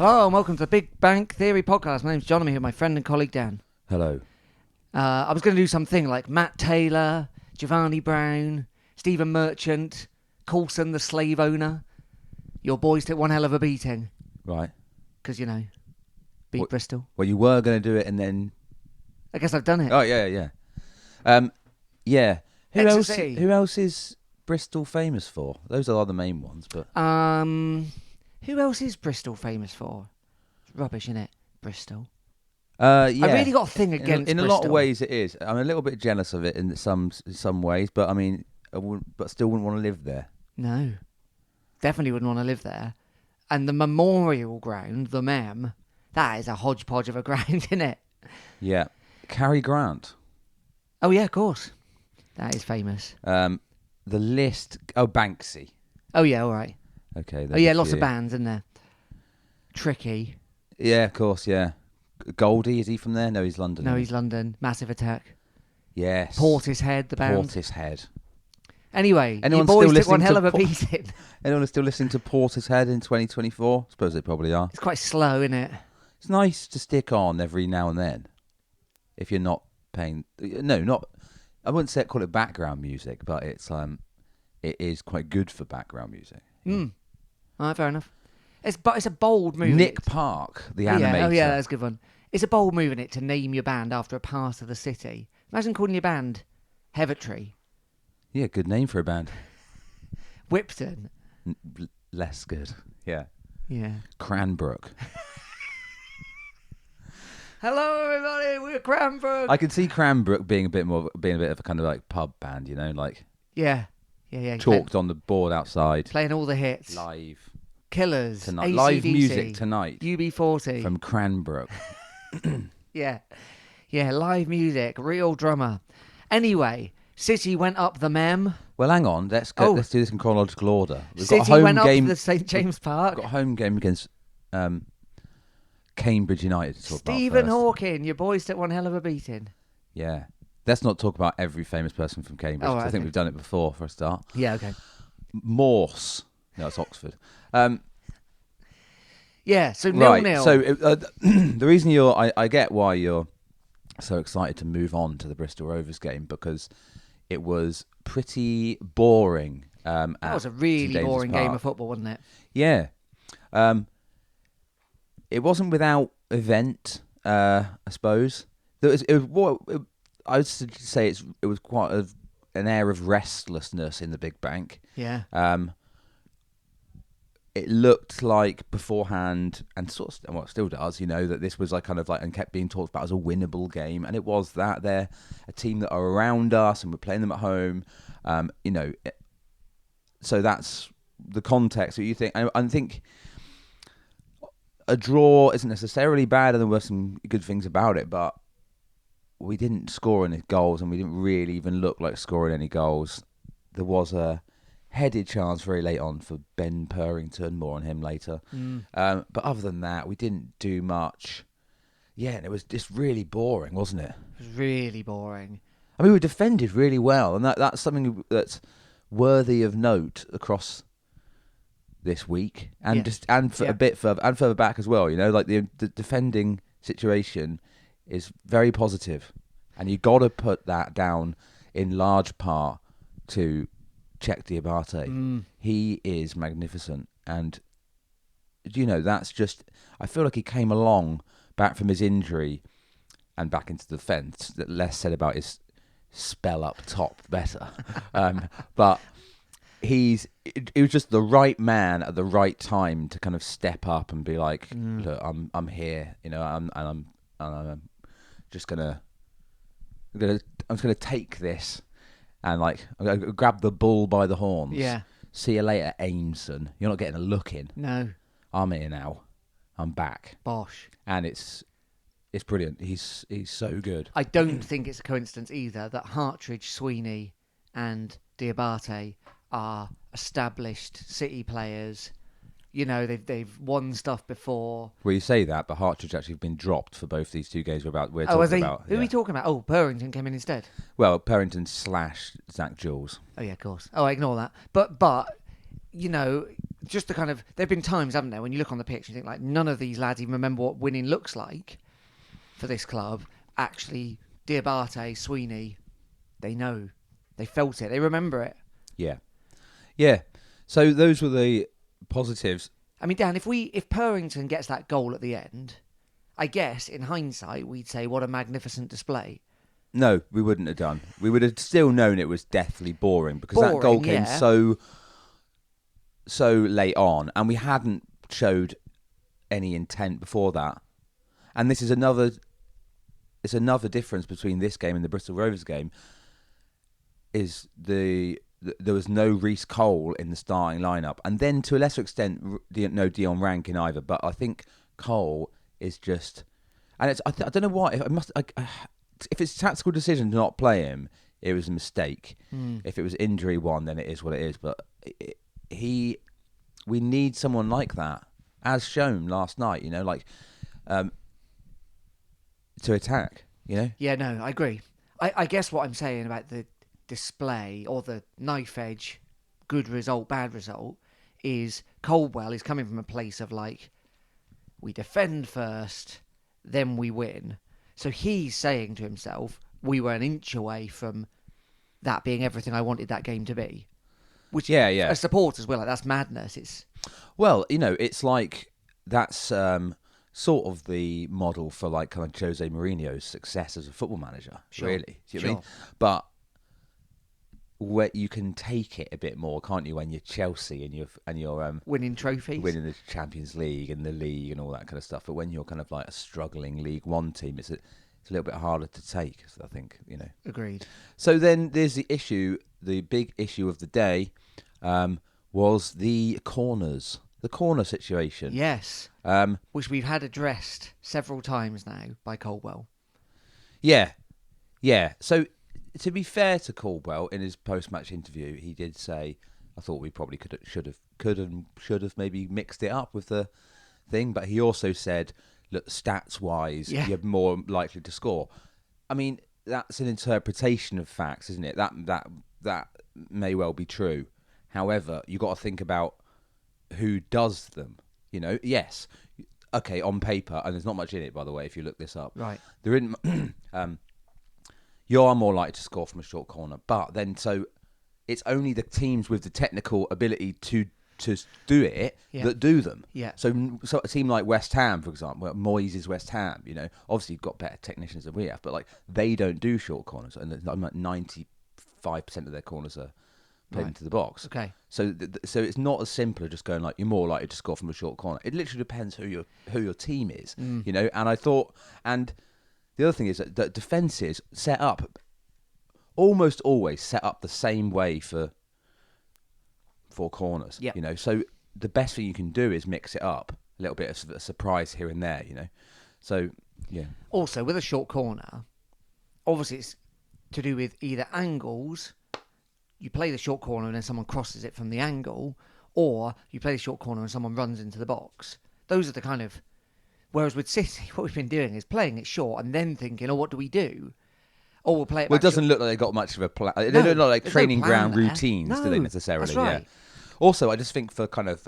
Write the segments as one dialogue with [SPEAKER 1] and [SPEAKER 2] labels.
[SPEAKER 1] Hello and welcome to the Big Bank Theory podcast. My name's John. I'm here with my friend and colleague Dan.
[SPEAKER 2] Hello.
[SPEAKER 1] I was going to do something like Matt Taylor, Giovanni Brown, Stephen Merchant, Coulson the slave owner. Your boys took one hell of a beating.
[SPEAKER 2] Right.
[SPEAKER 1] Because, you know, beat Bristol.
[SPEAKER 2] Well, you were going to do it and then...
[SPEAKER 1] I guess I've done it.
[SPEAKER 2] Oh, yeah. Yeah.
[SPEAKER 1] Exeter City.
[SPEAKER 2] Who else is Bristol famous for? Those are the main ones, but...
[SPEAKER 1] Who else is Bristol famous for? It's rubbish, innit? Bristol.
[SPEAKER 2] Yeah.
[SPEAKER 1] I really got a thing against
[SPEAKER 2] in a
[SPEAKER 1] Bristol.
[SPEAKER 2] lot of ways it is. I'm a little bit jealous of it in some ways, but I mean, but still wouldn't want to live there.
[SPEAKER 1] No. Definitely wouldn't want to live there. And the memorial ground, the Mem, that is a hodgepodge of a ground, isn't it?
[SPEAKER 2] Yeah. Cary Grant.
[SPEAKER 1] Oh, yeah, of course. That is famous.
[SPEAKER 2] The list... Oh, Banksy.
[SPEAKER 1] Oh, yeah, all right.
[SPEAKER 2] Okay.
[SPEAKER 1] Oh, yeah, lots of bands, isn't there? Tricky.
[SPEAKER 2] Yeah, of course, yeah. Goldie, is he from there? No, he's London.
[SPEAKER 1] No, he's London. Massive Attack.
[SPEAKER 2] Yes.
[SPEAKER 1] Portishead, the band.
[SPEAKER 2] Portishead.
[SPEAKER 1] Anyway,
[SPEAKER 2] Anyone
[SPEAKER 1] your boys
[SPEAKER 2] still
[SPEAKER 1] took one
[SPEAKER 2] listening
[SPEAKER 1] hell
[SPEAKER 2] to
[SPEAKER 1] of a beating.
[SPEAKER 2] Anyone still listening to Portishead in 2024? I suppose they probably are.
[SPEAKER 1] It's quite slow, isn't it?
[SPEAKER 2] It's nice to stick on every now and then. If you're not paying... No, not... I wouldn't say call it background music, but it is quite good for background music.
[SPEAKER 1] All right, fair enough. But it's a bold move.
[SPEAKER 2] Nick Park, the animator.
[SPEAKER 1] Oh, yeah, that's a good one. It's a bold move, isn't it, to name your band after a part of the city. Imagine calling your band Hevertree.
[SPEAKER 2] Yeah, good name for a band.
[SPEAKER 1] Whipton.
[SPEAKER 2] Less good. Yeah.
[SPEAKER 1] Yeah.
[SPEAKER 2] Cranbrook.
[SPEAKER 1] Hello, everybody. We're Cranbrook.
[SPEAKER 2] I could see Cranbrook being a bit of a kind of like pub band, you know, like
[SPEAKER 1] Yeah.
[SPEAKER 2] chalked on the board outside.
[SPEAKER 1] Playing all the hits.
[SPEAKER 2] Live.
[SPEAKER 1] Killers.
[SPEAKER 2] Tonight.
[SPEAKER 1] AC/DC,
[SPEAKER 2] Live music tonight.
[SPEAKER 1] UB40.
[SPEAKER 2] From Cranbrook.
[SPEAKER 1] Yeah. Yeah, live music. Real drummer. Anyway, City went up the Mem.
[SPEAKER 2] Well, hang on. Let's do this in chronological order. We've
[SPEAKER 1] City
[SPEAKER 2] got a home
[SPEAKER 1] went
[SPEAKER 2] game.
[SPEAKER 1] up the St James Park.
[SPEAKER 2] We've got a home game against Cambridge United to talk
[SPEAKER 1] Stephen
[SPEAKER 2] about first.
[SPEAKER 1] Hawking, your boys took one hell of a beating.
[SPEAKER 2] Yeah. Let's not talk about every famous person from Cambridge.
[SPEAKER 1] Oh,
[SPEAKER 2] 'cause
[SPEAKER 1] right,
[SPEAKER 2] I think
[SPEAKER 1] okay.
[SPEAKER 2] we've done it before for a start.
[SPEAKER 1] Yeah, okay.
[SPEAKER 2] Morse. No, it's Oxford.
[SPEAKER 1] Yeah, so
[SPEAKER 2] Right.
[SPEAKER 1] 0-0.
[SPEAKER 2] So the reason I get why you're so excited to move on to the Bristol Rovers game, because it was pretty boring.
[SPEAKER 1] That was a really boring game of football, wasn't it?
[SPEAKER 2] Yeah. It wasn't without event, I suppose. I would say it was quite an air of restlessness in the Big Bank.
[SPEAKER 1] Yeah.
[SPEAKER 2] It looked like beforehand, and sort of, well, it still does, you know, that this was like kind of like, and kept being talked about as a winnable game, and it was that. They're a team that are around us, and we're playing them at home, you know. So that's the context that you think. I think a draw isn't necessarily bad, and there were some good things about it, but we didn't score any goals, and we didn't really even look like scoring any goals. There was a headed chance very late on for Ben Purrington, more on him later. But other than that, we didn't do much. Yeah, and it was just really boring, wasn't it?
[SPEAKER 1] It was really boring.
[SPEAKER 2] I mean, we defended really well, and that's something that's worthy of note across this week, and a bit further back as well. You know, like the defending situation is very positive, and you got to put that down in large part to Czech Diabate. He is magnificent, and you know, that's just, I feel like he came along back from his injury and back into the defence. That less said about his spell up top, better. But it was just the right man at the right time to kind of step up and be like, look, I'm here, you know, I'm just gonna take this. And like, I'm going to grab the bull by the horns.
[SPEAKER 1] Yeah.
[SPEAKER 2] See you later, Aimson. You're not getting a look in.
[SPEAKER 1] No.
[SPEAKER 2] I'm here now. I'm back.
[SPEAKER 1] Bosh.
[SPEAKER 2] And it's brilliant. He's so good.
[SPEAKER 1] I don't think it's a coincidence either that Hartridge, Sweeney and Diabate are established City players. You know, they've won stuff before.
[SPEAKER 2] Well, you say that, but Hartridge actually been dropped for both these two games we're talking about.
[SPEAKER 1] Who are we talking about? Oh, Purrington came in instead.
[SPEAKER 2] Well, Purrington / Zach Jules.
[SPEAKER 1] Oh, yeah, of course. Oh, I ignore that. But you know, just the kind of, there've been times, haven't there, when you look on the pitch and you think like none of these lads even remember what winning looks like for this club. Actually, Diabate, Sweeney, they know, they felt it, they remember it.
[SPEAKER 2] Yeah. So those were the positives.
[SPEAKER 1] I mean, Dan, if Purrington gets that goal at the end, I guess in hindsight we'd say what a magnificent display.
[SPEAKER 2] No, we wouldn't have done. We would have still known it was deathly boring because that goal came so late on, and we hadn't showed any intent before that. And this is another difference between this game and the Bristol Rovers game. Is there was no Reece Cole in the starting lineup, and then to a lesser extent, no Dion Rankin either. But I think Cole is just, and I don't know why. If it's a tactical decision to not play him, it was a mistake. If it was injury one, then it is what it is. But we need someone like that, as shown last night. To attack.
[SPEAKER 1] Yeah, no, I agree. I guess what I'm saying about the display or the knife edge, good result, bad result, is Coldwell is coming from a place of like, we defend first, then we win. So he's saying to himself, we were an inch away from that being everything I wanted that game to be. Which, as supporters, we're like, that's madness.
[SPEAKER 2] Well, it's like that's sort of the model for like kind of Jose Mourinho's success as a football manager, really. Do you know what I mean? But where you can take it a bit more, can't you, when you're Chelsea and you're
[SPEAKER 1] winning trophies,
[SPEAKER 2] winning the Champions League and the league and all that kind of stuff. But when you're kind of like a struggling League One team, it's a little bit harder to take, I think.
[SPEAKER 1] Agreed.
[SPEAKER 2] So then there's the big issue of the day, was the corners, the corner situation.
[SPEAKER 1] Yes. Which we've had addressed several times now by Coldwell.
[SPEAKER 2] Yeah. So, to be fair to Caldwell, in his post-match interview, he did say, "I thought we probably should have maybe mixed it up with the thing." But he also said, "Look, stats-wise, you're more likely to score." I mean, that's an interpretation of facts, isn't it? That may well be true. However, you got to think about who does them. Yes, okay, on paper, and there's not much in it, by the way. If you look this up,
[SPEAKER 1] right,
[SPEAKER 2] there isn't. You are more likely to score from a short corner, but then so it's only the teams with the technical ability to do it that do them.
[SPEAKER 1] Yeah.
[SPEAKER 2] So a team like West Ham, for example, Moyes is West Ham. Obviously you've got better technicians than we have, but like they don't do short corners, and like 95% of their corners are played into the box.
[SPEAKER 1] Okay.
[SPEAKER 2] So it's not as simple as just going like you're more likely to score from a short corner. It literally depends who your team is. And I thought and. The other thing is that defences set up, almost always set up the same way for corners.
[SPEAKER 1] Yep.
[SPEAKER 2] So the best thing you can do is mix it up, a little bit of a surprise here and there. So yeah.
[SPEAKER 1] Also, with a short corner, obviously it's to do with either angles. You play the short corner and then someone crosses it from the angle, or you play the short corner and someone runs into the box. Those are the kind of. Whereas with City, what we've been doing is playing it short and then thinking, what do we do? Or we'll play it.
[SPEAKER 2] Well, it doesn't look like they got much of a plan. They don't look like training ground routines, do they necessarily?
[SPEAKER 1] That's right.
[SPEAKER 2] Yeah. Also, I just think for kind of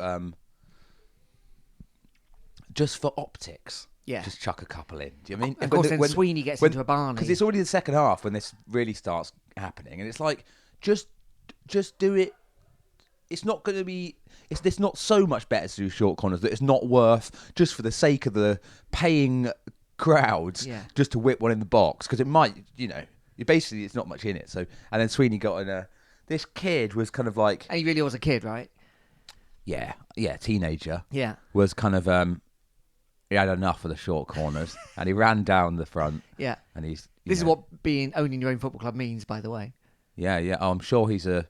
[SPEAKER 2] just for optics, just chuck a couple in. Do you know what I mean?
[SPEAKER 1] Of course, when Sweeney gets into a Barney,
[SPEAKER 2] because it's already the second half when this really starts happening, and it's like just do it. It's not going to be. It's not so much better to do short corners that it's not worth just for the sake of the paying crowds just to whip one in the box because it might, basically it's not much in it. So and then Sweeney got in a. This kid was kind of like.
[SPEAKER 1] And he really was a kid, right?
[SPEAKER 2] Yeah, teenager.
[SPEAKER 1] Yeah,
[SPEAKER 2] was kind of he had enough of the short corners and he ran down the front.
[SPEAKER 1] Yeah,
[SPEAKER 2] and he's.
[SPEAKER 1] This is what owning your own football club means, by the way.
[SPEAKER 2] Yeah. Oh, I'm sure he's a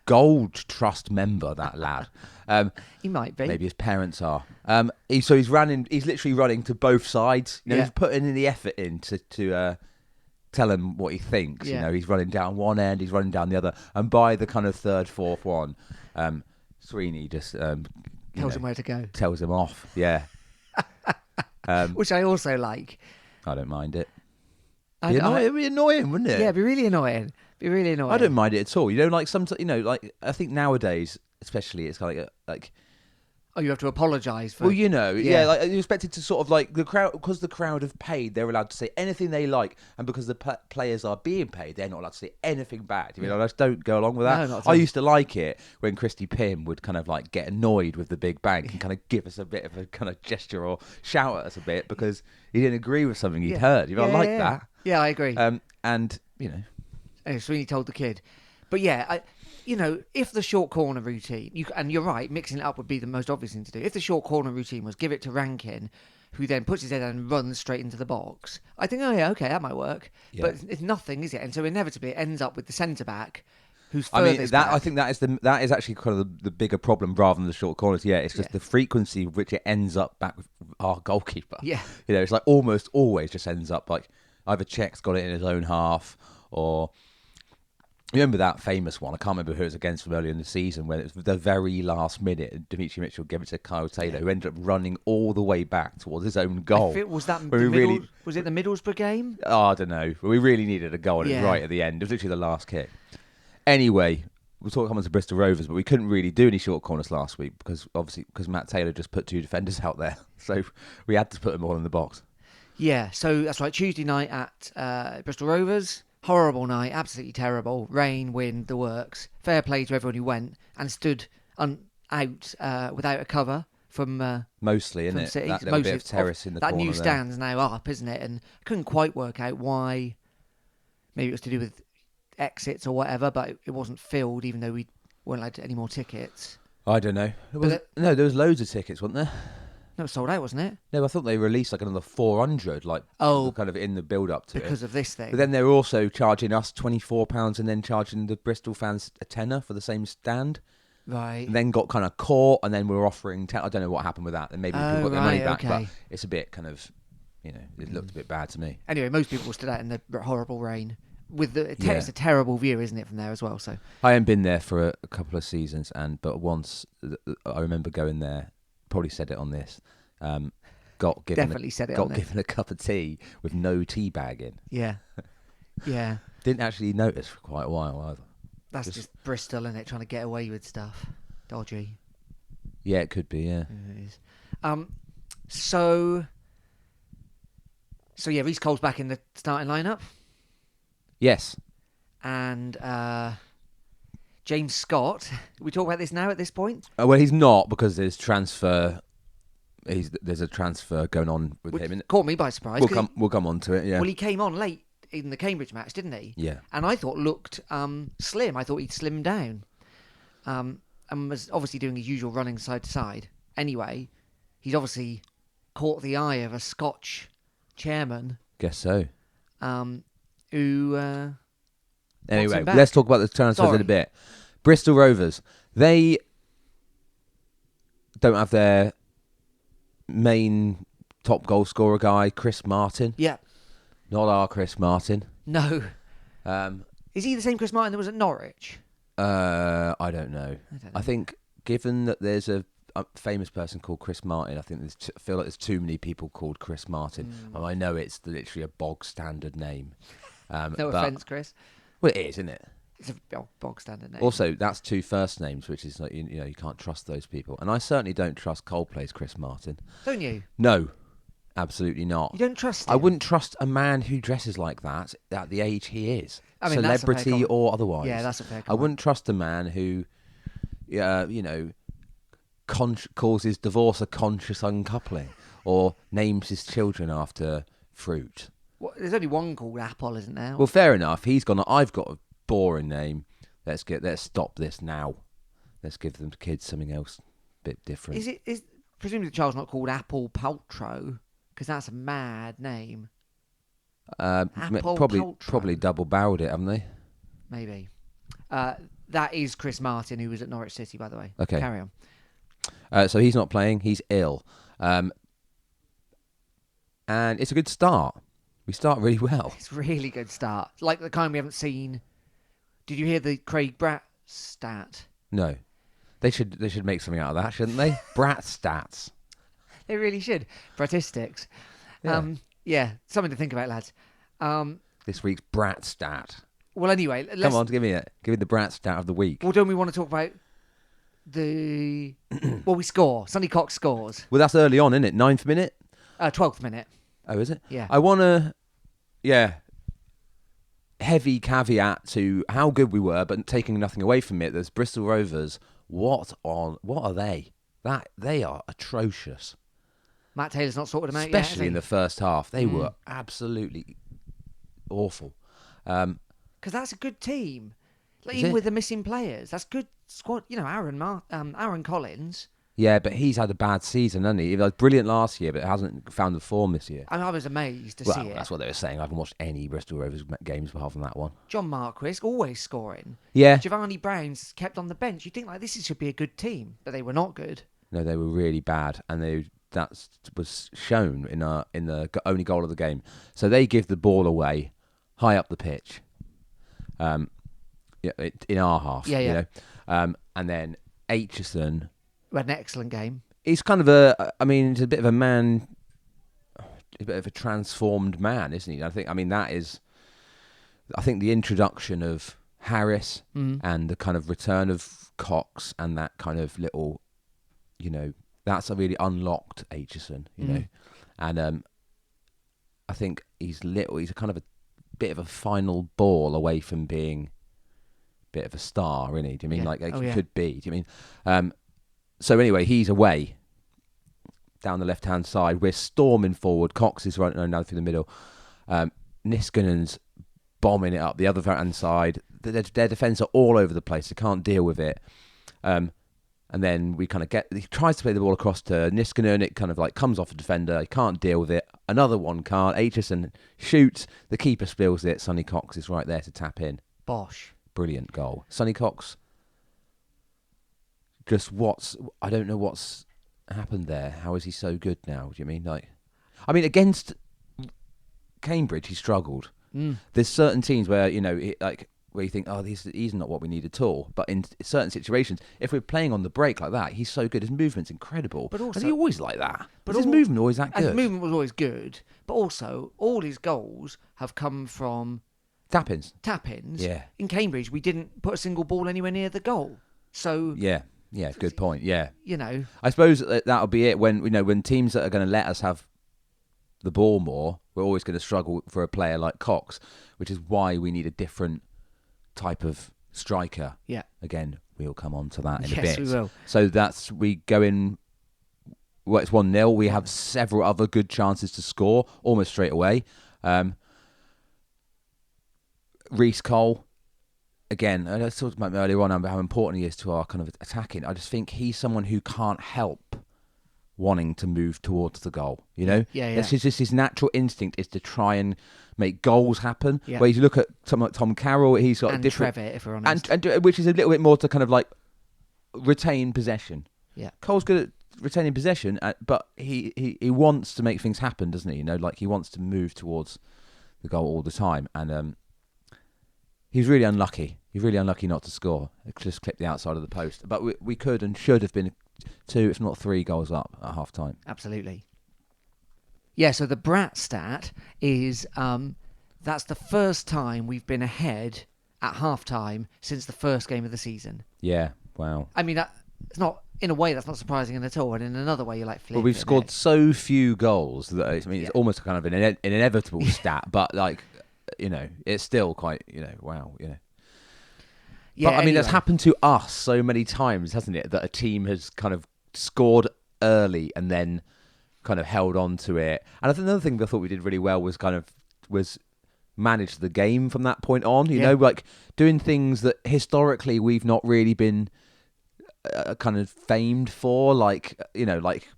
[SPEAKER 2] Gold Trust member, that lad.
[SPEAKER 1] He might be.
[SPEAKER 2] Maybe his parents are. He's literally running to both sides. He's putting in the effort in to tell him what he thinks. He's running down one end, he's running down the other, and by the kind of third, fourth one, Sweeney just
[SPEAKER 1] tells him where to go.
[SPEAKER 2] Tells him off. Yeah.
[SPEAKER 1] Which I also like.
[SPEAKER 2] I don't mind it. It'd be annoying, wouldn't it?
[SPEAKER 1] Yeah, it'd be really annoying. I
[SPEAKER 2] don't mind it at all. Like sometimes, like I think nowadays, especially, it's kind of like
[SPEAKER 1] Oh, you have to apologise for.
[SPEAKER 2] Well, you know,
[SPEAKER 1] Yeah.
[SPEAKER 2] like you're expected to sort of like the crowd, because the crowd have paid, they're allowed to say anything they like, and because the players are being paid, they're not allowed to say anything bad. You know, I just don't go along with that.
[SPEAKER 1] No, not at
[SPEAKER 2] I
[SPEAKER 1] all.
[SPEAKER 2] used to like it when Christy Pym would kind of like get annoyed with the big bank and kind of give us a bit of a kind of gesture or shout at us a bit because he didn't agree with something he'd heard. You know, I like that.
[SPEAKER 1] Yeah, I agree.
[SPEAKER 2] And you know,
[SPEAKER 1] Anyway, Sweeney told the kid. But yeah, if the short corner routine, and you're right, mixing it up would be the most obvious thing to do. If the short corner routine was give it to Rankin, who then puts his head down and runs straight into the box, I think, oh yeah, okay, that might work.
[SPEAKER 2] Yeah.
[SPEAKER 1] But it's nothing, is it? And so inevitably it ends up with the centre back, who's
[SPEAKER 2] I mean,
[SPEAKER 1] furthest
[SPEAKER 2] that
[SPEAKER 1] back.
[SPEAKER 2] I think that is actually kind of the bigger problem rather than the short corners. Yeah, it's just the frequency with which it ends up back with our goalkeeper.
[SPEAKER 1] Yeah.
[SPEAKER 2] You know, it's like almost always just ends up like either Czech's got it in his own half, or remember that famous one? I can't remember who it was against from earlier in the season when it was the very last minute. Dimitri Mitchell gave it to Kyle Taylor, who ended up running all the way back towards his own goal.
[SPEAKER 1] Was that was it the Middlesbrough game?
[SPEAKER 2] Oh, I don't know. We really needed a goal, and it was right at the end. It was literally the last kick. Anyway, we'll talk on to Bristol Rovers, but we couldn't really do any short corners last week because Matt Taylor just put 2 defenders out there, so we had to put them all in the box.
[SPEAKER 1] Yeah, so that's right. Tuesday night at Bristol Rovers. Horrible night, absolutely terrible. Rain, wind, the works. Fair play to everyone who went and stood out without a cover from
[SPEAKER 2] mostly, isn't
[SPEAKER 1] from
[SPEAKER 2] it?
[SPEAKER 1] City.
[SPEAKER 2] That little bit of terrace in the corner
[SPEAKER 1] that new
[SPEAKER 2] there.
[SPEAKER 1] stand's now up, isn't it? And I couldn't quite work out why. Maybe it was to do with exits or whatever, but it wasn't filled, even though we weren't allowed any more tickets.
[SPEAKER 2] I don't know. No, there was loads of tickets, wasn't there?
[SPEAKER 1] No, it was sold out, wasn't it?
[SPEAKER 2] No, I thought they released like another 400, like kind of in the build-up to it.
[SPEAKER 1] Because of this thing.
[SPEAKER 2] But then they were also charging us £24 and then charging the Bristol fans a tenner for the same stand.
[SPEAKER 1] Right.
[SPEAKER 2] And then got kind of caught, and then we were offering... I don't know what happened with that. And maybe people got their money back, but it's a bit kind of... You know, it looked a bit bad to me.
[SPEAKER 1] Anyway, most people stood out in the horrible rain. It's a terrible view, isn't it, from there as well? So
[SPEAKER 2] I haven't been there for a couple of seasons, but once I remember going there, probably said it on this, got given a cup of tea with no tea bag in.
[SPEAKER 1] Yeah. Yeah.
[SPEAKER 2] Didn't actually notice for quite a while either.
[SPEAKER 1] That's just Bristol, isn't it? Trying to get away with stuff. Dodgy.
[SPEAKER 2] Yeah, it could be, yeah.
[SPEAKER 1] It is. So yeah, Reece Cole's back in the starting lineup.
[SPEAKER 2] Yes.
[SPEAKER 1] And James Scott. We talk about this now at this point?
[SPEAKER 2] Well, he's not, because there's a transfer going on with him.
[SPEAKER 1] Caught me by surprise.
[SPEAKER 2] We'll come on to it, yeah.
[SPEAKER 1] Well, he came on late in the Cambridge match, didn't he?
[SPEAKER 2] Yeah.
[SPEAKER 1] And I thought looked slim. I thought he'd slimmed down. And was obviously doing his usual running side to side. Anyway, he's obviously caught the eye of a Scotch chairman.
[SPEAKER 2] Guess so.
[SPEAKER 1] Who...
[SPEAKER 2] Anyway, let's talk about the transfers in a bit. Bristol Rovers, they don't have their main top goal scorer guy, Chris Martin.
[SPEAKER 1] Yeah.
[SPEAKER 2] Not our Chris Martin.
[SPEAKER 1] No. Is he the same Chris Martin that was at Norwich?
[SPEAKER 2] I don't know. I think, given that there's a famous person called Chris Martin, I think I feel like there's too many people called Chris Martin. And I know it's literally a bog standard name.
[SPEAKER 1] No offence, Chris.
[SPEAKER 2] Well, it is, isn't it?
[SPEAKER 1] It's a bog standard name.
[SPEAKER 2] Also, that's 2 first names, which is like, you can't trust those people. And I certainly don't trust Coldplay's Chris Martin.
[SPEAKER 1] Don't you?
[SPEAKER 2] No, absolutely not.
[SPEAKER 1] You don't trust him?
[SPEAKER 2] I wouldn't trust a man who dresses like that at the age he is,
[SPEAKER 1] I mean,
[SPEAKER 2] celebrity or otherwise.
[SPEAKER 1] Yeah, that's a fair comment.
[SPEAKER 2] I wouldn't trust a man who, calls his divorce a conscious uncoupling or names his children after fruit.
[SPEAKER 1] Well, there's only one called Apple, isn't there?
[SPEAKER 2] Well, fair enough. He's gone, I've got a boring name. Let's stop this now. Let's give them kids something else a bit different.
[SPEAKER 1] Is presumably the child's not called Apple Paltrow, because that's a mad name.
[SPEAKER 2] Probably double-barreled it, haven't they?
[SPEAKER 1] Maybe. That is Chris Martin, who was at Norwich City, by the way.
[SPEAKER 2] Okay.
[SPEAKER 1] Carry
[SPEAKER 2] on. So he's not playing. He's ill. And it's a good start. We start really well.
[SPEAKER 1] It's a really good start. Like the kind we haven't seen. Did you hear the Craig Bratt stat?
[SPEAKER 2] No. They should make something out of that, shouldn't they? Brat stats.
[SPEAKER 1] They really should. Bratistics.
[SPEAKER 2] Yeah.
[SPEAKER 1] Something to think about, lads.
[SPEAKER 2] This week's Brat stat.
[SPEAKER 1] Well, anyway,
[SPEAKER 2] Come on, give me the Brat stat of the week.
[SPEAKER 1] Well, don't we want to talk about we score. Sonny Cox scores.
[SPEAKER 2] Well, that's early on, isn't it? 9th minute?
[SPEAKER 1] 12th minute.
[SPEAKER 2] Oh, is it?
[SPEAKER 1] Yeah.
[SPEAKER 2] I want to, heavy caveat to how good we were, but taking nothing away from it. There's Bristol Rovers. What are they? They are atrocious.
[SPEAKER 1] Matt Taylor's not sorted them out
[SPEAKER 2] Especially
[SPEAKER 1] yet,
[SPEAKER 2] in the first half. They were absolutely awful.
[SPEAKER 1] Because that's a good team. Like,
[SPEAKER 2] Is
[SPEAKER 1] even
[SPEAKER 2] it?
[SPEAKER 1] with the missing players, that's good squad. You know, Aaron Collins.
[SPEAKER 2] Yeah, but he's had a bad season, hasn't he? He was brilliant last year, but hasn't found the form this year.
[SPEAKER 1] I was amazed to see it.
[SPEAKER 2] That's what they were saying. I haven't watched any Bristol Rovers games apart from that one.
[SPEAKER 1] John Marquis always scoring.
[SPEAKER 2] Yeah.
[SPEAKER 1] Giovanni Brown's kept on the bench. You think like this should be a good team, but they were not good.
[SPEAKER 2] No, they were really bad, and that was shown in the only goal of the game. So they give the ball away high up the pitch, in our half.
[SPEAKER 1] Yeah.
[SPEAKER 2] You know? And then Aitchison.
[SPEAKER 1] We had an excellent game.
[SPEAKER 2] He's kind of he's a bit of a man, a bit of a transformed man, isn't he? I think the introduction of Harris and the kind of return of Cox and that kind of little, that's a really unlocked Aitchison, you know. And I think he's a kind of a bit of a final ball away from being a bit of a star, really. Do you mean he could be? Do you mean? So anyway, he's away down the left-hand side. We're storming forward. Cox is running down through the middle. Niskanen's bombing it up the other hand side. Their defence are all over the place. They can't deal with it. And then he tries to play the ball across to Niskanen. It kind of like comes off a defender. He can't deal with it. Another one can't. Aitchison shoots. The keeper spills it. Sonny Cox is right there to tap in.
[SPEAKER 1] Bosh.
[SPEAKER 2] Brilliant goal. Sonny Cox. I don't know what's happened there. How is he so good now? Do you mean against Cambridge he struggled. There's certain teams where where you think, oh, he's not what we need at all. But in certain situations, if we're playing on the break like that, he's so good. His movement's incredible. But also, is he always like that? But his movement always that good?
[SPEAKER 1] His movement was always good. But also, all his goals have come from
[SPEAKER 2] tap-ins.
[SPEAKER 1] Yeah. In Cambridge, we didn't put a single ball anywhere near the goal. So
[SPEAKER 2] Yeah, good point. Yeah,
[SPEAKER 1] I
[SPEAKER 2] suppose that'll be it. When teams that are going to let us have the ball more, we're always going to struggle for a player like Cox, which is why we need a different type of striker.
[SPEAKER 1] Yeah.
[SPEAKER 2] Again, we'll come on to that in a bit.
[SPEAKER 1] Yes, we will.
[SPEAKER 2] So we go in. Well, it's 1-0. We have several other good chances to score almost straight away. Reece Cole. Again, I talked about earlier on how important he is to our kind of attacking. I just think he's someone who can't help wanting to move towards the goal.
[SPEAKER 1] Yeah.
[SPEAKER 2] That's just his natural instinct is to try and make goals happen.
[SPEAKER 1] Yeah.
[SPEAKER 2] Where you look at someone like Tom Carroll, he's got
[SPEAKER 1] and
[SPEAKER 2] a different,
[SPEAKER 1] Trevitt, if we're honest,
[SPEAKER 2] and which is a little bit more to kind of like retain possession.
[SPEAKER 1] Yeah,
[SPEAKER 2] Cole's good at retaining possession, but he wants to make things happen, doesn't he? He wants to move towards the goal all the time, and he's really unlucky. He's really unlucky not to score. It just clipped the outside of the post. But we could and should have been 2, if not 3 goals up at half time.
[SPEAKER 1] Absolutely. Yeah, so the Brat stat is that's the first time we've been ahead at half time since the first game of the season.
[SPEAKER 2] Yeah, wow.
[SPEAKER 1] I mean, it's not, in a way, that's not surprising at all. And in another way, you're like,
[SPEAKER 2] But we've scored so few goals that it's almost kind of an inevitable stat. But it's still quite, wow,
[SPEAKER 1] Yeah,
[SPEAKER 2] but I mean, that's happened to us so many times, hasn't it? That a team has kind of scored early and then kind of held on to it. And I think another thing I thought we did really well was manage the game from that point on. You know, like doing things that historically we've not really been kind of famed for, like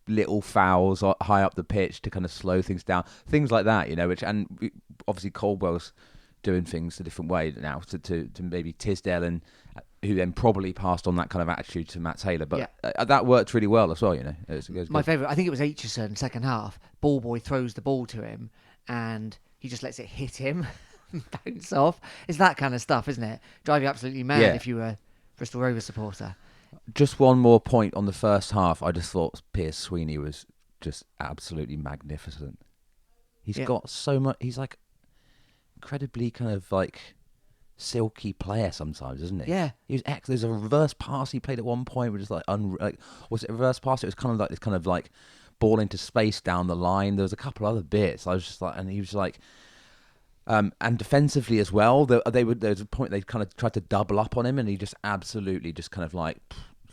[SPEAKER 2] little fouls high up the pitch to kind of slow things down, things like that. Obviously Caldwell's doing things a different way now to maybe Tisdale, and who then probably passed on that kind of attitude to Matt Taylor. But that worked really well as well, It was
[SPEAKER 1] my favourite, I think it was Aitchison, second half. Ball boy throws the ball to him and he just lets it hit him and bounce off. It's that kind of stuff, isn't it? Drive you absolutely mad if you were a Bristol Rovers supporter.
[SPEAKER 2] Just one more point on the first half. I just thought Piers Sweeney was just absolutely magnificent. He's got so much. He's like incredibly kind of like silky player sometimes, isn't he?
[SPEAKER 1] Yeah.
[SPEAKER 2] He was there's a reverse pass he played at one point, which is like was it a reverse pass? It was kind of like this kind of like ball into space down the line. There was a couple other bits. I was just like, and he was like, and defensively as well. There was a point they kind of tried to double up on him, and he just absolutely just kind of like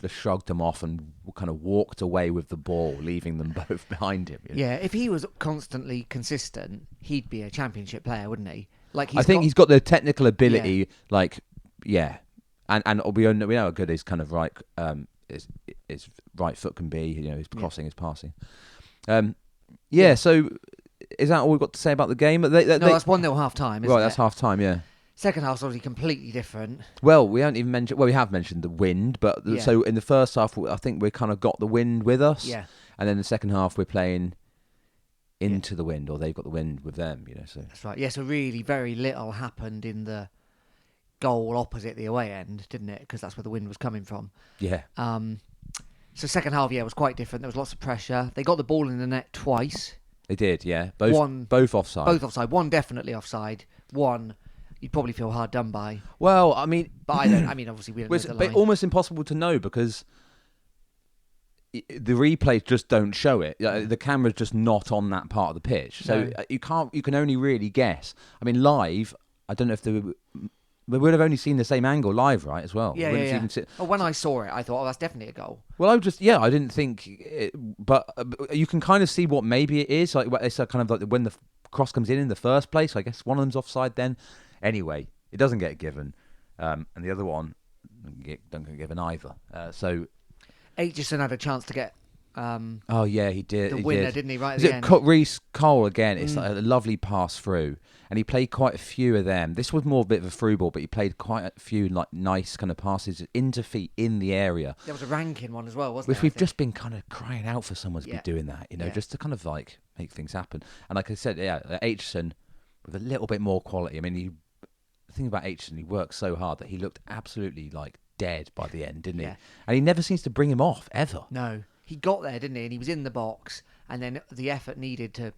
[SPEAKER 2] just shrugged them off and kind of walked away with the ball, leaving them both behind him. You know?
[SPEAKER 1] Yeah, if he was constantly consistent, he'd be a championship player, wouldn't he? Like
[SPEAKER 2] I think he's got the technical ability, and we know how good his kind of right his right foot can be. You know, his crossing, his passing. So is that all we've got to say about the game?
[SPEAKER 1] That's 1-0 half time.
[SPEAKER 2] Right, that's half time. Yeah.
[SPEAKER 1] Second half's obviously completely different.
[SPEAKER 2] Well, we haven't even mentioned. Well, we have mentioned the wind, but so in the first half, I think we kind of got the wind with us.
[SPEAKER 1] Yeah.
[SPEAKER 2] And then the second half, we're playing into the wind, or they've got the wind with them. You know. So
[SPEAKER 1] that's right. Yeah. So really, very little happened in the goal opposite the away end, didn't it? Because that's where the wind was coming from.
[SPEAKER 2] Yeah.
[SPEAKER 1] So second half, was quite different. There was lots of pressure. They got the ball in the net twice.
[SPEAKER 2] They did, yeah. Both offside.
[SPEAKER 1] Both offside. One definitely offside. One, you'd probably feel hard done by.
[SPEAKER 2] Well, I mean,
[SPEAKER 1] but I don't. I mean, obviously we don't know the line.
[SPEAKER 2] But almost impossible to know because the replays just don't show it. The camera's just not on that part of the pitch, so you can't. You can only really guess. I mean, live, I don't know if we would have only seen the same angle live, right, as well.
[SPEAKER 1] Yeah. When I saw it, I thought, that's definitely a goal.
[SPEAKER 2] Well, I didn't think it, but you can kind of see what maybe it is. Like it's kind of like when the cross comes in the first place. I guess one of them's offside then. Anyway, it doesn't get given, and the other one don't get given either. So
[SPEAKER 1] Aitchison had a chance to get.
[SPEAKER 2] He did.
[SPEAKER 1] The winner, didn't he? Right at the end.
[SPEAKER 2] Reece Cole again. It's like a lovely pass through, and he played quite a few of them. This was more a bit of a through ball, but he played quite a few like nice kind of passes into feet in the area.
[SPEAKER 1] There was a ranking one as well, wasn't there?
[SPEAKER 2] Which we've just been kind of crying out for someone to be doing that, just to kind of like make things happen. And like I said, Aitchison with a little bit more quality. I mean, the thing about Aitchison, he worked so hard that he looked absolutely like dead by the end, didn't he? And he never seems to bring him off ever.
[SPEAKER 1] No. He got there, didn't he? And he was in the box, and then the effort needed to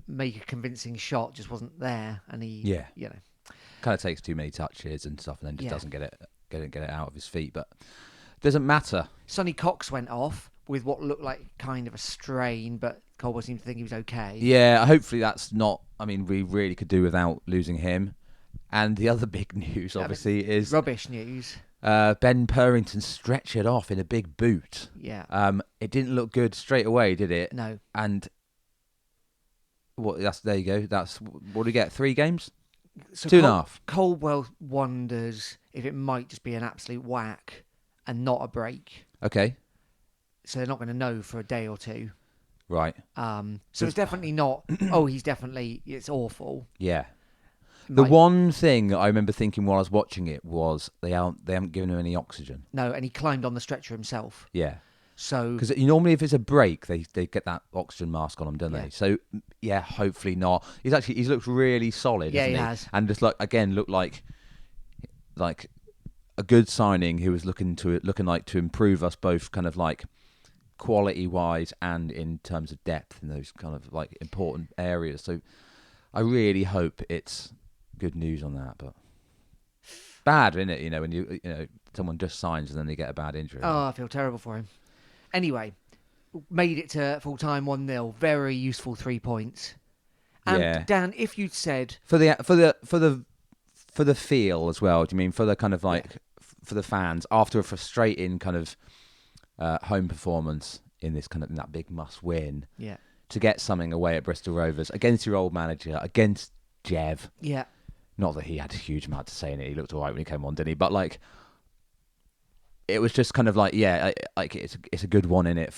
[SPEAKER 1] make a convincing shot just wasn't there. And he,
[SPEAKER 2] kind of takes too many touches and stuff, and then just doesn't get it out of his feet. But it doesn't matter.
[SPEAKER 1] Sonny Cox went off with what looked like kind of a strain, but Colwell seemed to think he was okay.
[SPEAKER 2] Yeah, hopefully that's not. I mean, we really could do without losing him. And the other big news, obviously, is
[SPEAKER 1] rubbish news.
[SPEAKER 2] Ben Purrington stretched it off in a big boot.
[SPEAKER 1] Yeah.
[SPEAKER 2] It didn't look good straight away, did it?
[SPEAKER 1] No.
[SPEAKER 2] And there you go. That's what do we get? 3 games? So 2.5.
[SPEAKER 1] Colwell wonders if it might just be an absolute whack and not a break.
[SPEAKER 2] Okay.
[SPEAKER 1] So they're not going to know for a day or two.
[SPEAKER 2] Right.
[SPEAKER 1] So it's definitely not. It's awful.
[SPEAKER 2] Yeah. The one thing I remember thinking while I was watching it was they haven't given him any oxygen.
[SPEAKER 1] No, and he climbed on the stretcher himself.
[SPEAKER 2] Yeah.
[SPEAKER 1] So
[SPEAKER 2] because normally if it's a break, they get that oxygen mask on him, don't they? So hopefully not. He's looked really solid.
[SPEAKER 1] Yeah,
[SPEAKER 2] hasn't
[SPEAKER 1] he has.
[SPEAKER 2] And just looked like a good signing who was looking like to improve us both, kind of like quality wise and in terms of depth in those kind of like important areas. So I really hope it's good news on that, but bad, isn't it? When someone just signs and then they get a bad injury.
[SPEAKER 1] Oh, I feel terrible for him. Anyway, made it to full time 1-0. Very useful 3 points. And Dan, if you'd said
[SPEAKER 2] for the feel as well, do you mean for the kind of like for the fans after a frustrating kind of home performance in that big must win?
[SPEAKER 1] Yeah.
[SPEAKER 2] To get something away at Bristol Rovers against your old manager, against Jev.
[SPEAKER 1] Yeah.
[SPEAKER 2] Not that he had a huge amount to say in it. He looked all right when he came on, didn't he? But like, it was just kind of like, it's a good one in it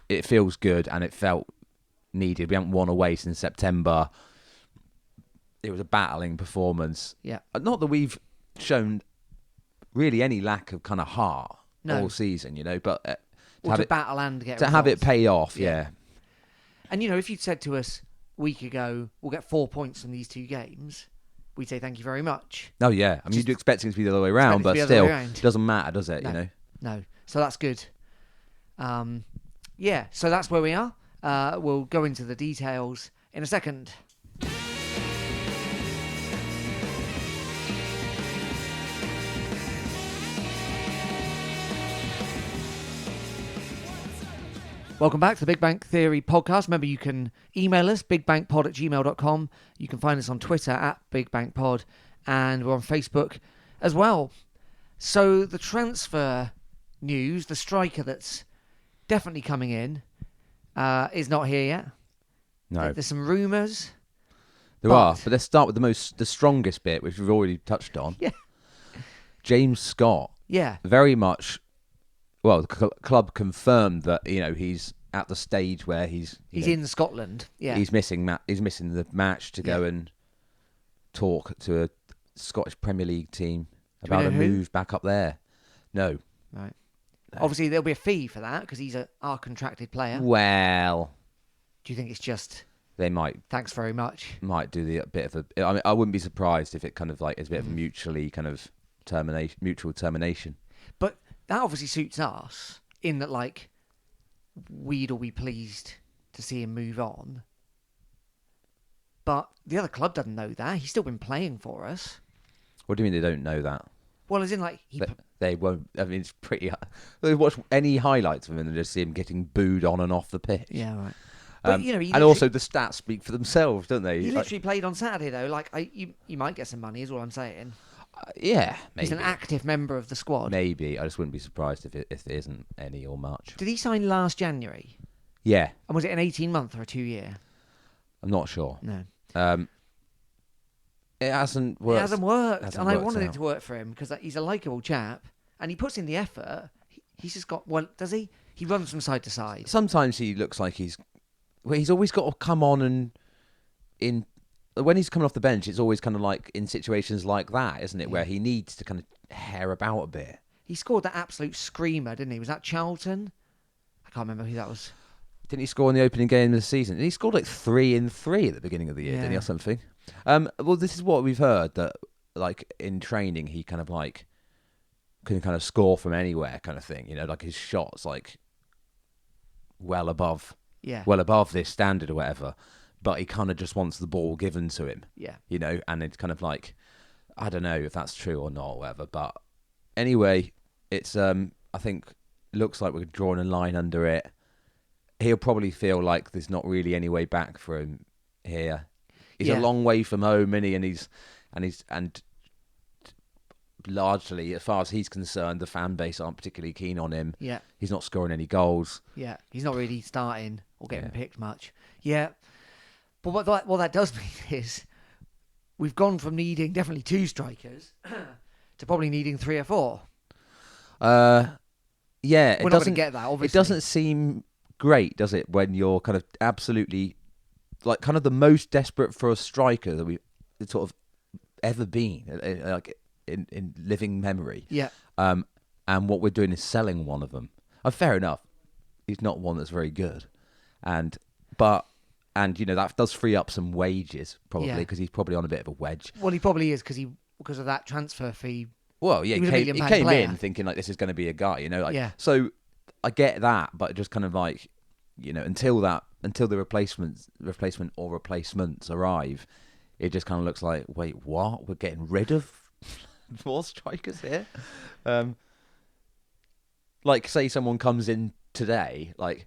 [SPEAKER 2] it feels good and it felt needed. We haven't won away since September. It was a battling performance.
[SPEAKER 1] Yeah.
[SPEAKER 2] Not that we've shown really any lack of kind of heart all season, but
[SPEAKER 1] to battle and get
[SPEAKER 2] to have it pay off, yeah.
[SPEAKER 1] And if you'd said to us a week ago, we'll get 4 points from these 2 games, we'd say thank you very much.
[SPEAKER 2] Oh yeah, I mean you'd expect it to be the other way around, but still, it doesn't matter, does it?
[SPEAKER 1] No. No, so that's good. So that's where we are. We'll go into the details in a second. Welcome back to the Big Bang Theory podcast. Remember, you can email us, bigbangpod@gmail.com. You can find us on Twitter @BigBangPod, and we're on Facebook as well. So the transfer news, the striker that's definitely coming in, is not here yet.
[SPEAKER 2] No.
[SPEAKER 1] There's some rumours.
[SPEAKER 2] There are, but let's start with the strongest bit, which we've already touched on.
[SPEAKER 1] Yeah.
[SPEAKER 2] James Scott.
[SPEAKER 1] Yeah.
[SPEAKER 2] Very much. Well, the club confirmed that he's at the stage where he's
[SPEAKER 1] in Scotland. Yeah.
[SPEAKER 2] He's missing the match to go and talk to a Scottish Premier League team about a move back up there. No.
[SPEAKER 1] Right. No. Obviously, there'll be a fee for that because he's our contracted player.
[SPEAKER 2] Well,
[SPEAKER 1] do you think it's just
[SPEAKER 2] they might?
[SPEAKER 1] Thanks very much.
[SPEAKER 2] Might do the bit of a. I mean, I wouldn't be surprised if it kind of like is a bit of a mutual termination.
[SPEAKER 1] But that obviously suits us in that, like, we'd all be pleased to see him move on. But the other club doesn't know that. He's still been playing for us.
[SPEAKER 2] What do you mean they don't know that?
[SPEAKER 1] Well, as in, like...
[SPEAKER 2] They won't... I mean, it's pretty... They watch any highlights of him and just see him getting booed on and off the pitch.
[SPEAKER 1] Yeah, right. But,
[SPEAKER 2] and also the stats speak for themselves, don't they?
[SPEAKER 1] He literally played on Saturday, though. Like, you might get some money, is all I'm saying.
[SPEAKER 2] Yeah, maybe.
[SPEAKER 1] He's an active member of the squad.
[SPEAKER 2] Maybe. I just wouldn't be surprised if there isn't any or much.
[SPEAKER 1] Did he sign last January?
[SPEAKER 2] Yeah.
[SPEAKER 1] And was it an 18-month or a 2-year?
[SPEAKER 2] I'm not sure.
[SPEAKER 1] No.
[SPEAKER 2] It hasn't worked.
[SPEAKER 1] It hasn't worked. And I wanted it to work for him because he's a likeable chap and he puts in the effort. He's just got... Well, does he? He runs from side to side.
[SPEAKER 2] Sometimes he looks like he's always got to come on and when he's coming off the bench, it's always kind of like in situations like that, isn't it? Yeah. Where he needs to kind of hair about a bit.
[SPEAKER 1] He scored that absolute screamer, didn't he? Was that Charlton? I can't remember who that was.
[SPEAKER 2] Didn't he score in the opening game of the season? And he scored like 3 in 3 at the beginning of the year, didn't he, or something? Well, this is what we've heard, that like in training, he kind of like can kind of score from anywhere kind of thing. Like his shots like well above this standard or whatever. But he kind of just wants the ball given to him.
[SPEAKER 1] Yeah.
[SPEAKER 2] And it's kind of like, I don't know if that's true or not or whatever. But anyway, it's, I think, looks like we're drawing a line under it. He'll probably feel like there's not really any way back for him here. He's a long way from home, and largely, as far as he's concerned, the fan base aren't particularly keen on him.
[SPEAKER 1] Yeah.
[SPEAKER 2] He's not scoring any goals.
[SPEAKER 1] Yeah. He's not really starting or getting picked much. Yeah. But what that does mean is we've gone from needing definitely 2 strikers to probably needing 3 or 4.
[SPEAKER 2] Yeah,
[SPEAKER 1] we're not going to get that. Obviously,
[SPEAKER 2] it doesn't seem great, does it? When you're kind of absolutely, like, kind of the most desperate for a striker that we've sort of ever been, like in living memory.
[SPEAKER 1] Yeah.
[SPEAKER 2] And what we're doing is selling one of them. Fair enough, he's not one that's very good, but. And, that does free up some wages, probably, because he's probably on a bit of a wedge.
[SPEAKER 1] Well, he probably is because of that transfer fee.
[SPEAKER 2] Well, yeah, he came in thinking, like, this is going to be a guy, So I get that, but just kind of like, until the replacement or replacements arrive, it just kind of looks like, wait, what? We're getting rid of more strikers here? Like, say someone comes in today, like...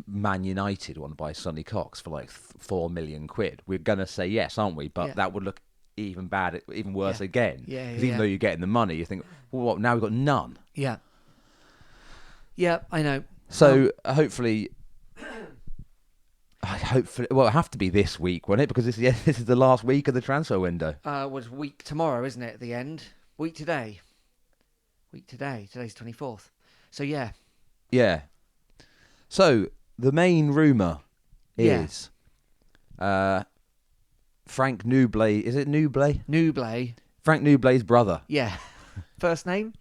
[SPEAKER 2] Man United want to buy Sonny Cox for like 4 million quid. We're gonna say yes, aren't we? But that would look even worse again.
[SPEAKER 1] Yeah.
[SPEAKER 2] Because even though you're getting the money, you think, well, what? Now we've got none.
[SPEAKER 1] Yeah. Yeah, I know.
[SPEAKER 2] So hopefully, well, it'll have to be this week, won't it? Because this is the last week of the transfer window.
[SPEAKER 1] Was week tomorrow, isn't it? At the end, week today. Today's 24th. So yeah.
[SPEAKER 2] Yeah. So, the main rumour is Frank Newblay. Is it Newblay?
[SPEAKER 1] Newblay.
[SPEAKER 2] Frank Newblay's brother.
[SPEAKER 1] Yeah. First name?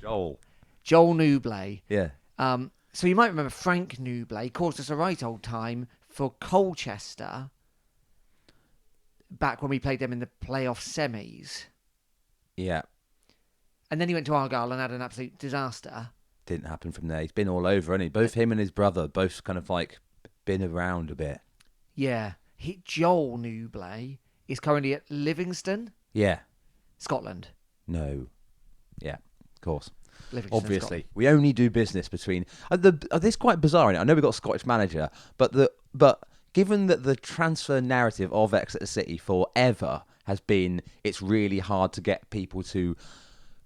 [SPEAKER 2] Joel
[SPEAKER 1] Newblay.
[SPEAKER 2] Yeah.
[SPEAKER 1] So you might remember Frank Newblay caused us a right old time for Colchester back when we played them in the playoff semis.
[SPEAKER 2] Yeah.
[SPEAKER 1] And then he went to Argyle and had an absolute disaster.
[SPEAKER 2] Didn't happen from there. He's been all over, hasn't he? Both him and his brother, both kind of like been around a bit.
[SPEAKER 1] Yeah. Joel Newblay is currently at Livingston.
[SPEAKER 2] Yeah.
[SPEAKER 1] Scotland.
[SPEAKER 2] No. Yeah, of course.
[SPEAKER 1] Livingston,
[SPEAKER 2] obviously. We only do business between... this is quite bizarre, isn't it? I know we've got a Scottish manager, but given that the transfer narrative of Exeter City forever has been it's really hard to get people to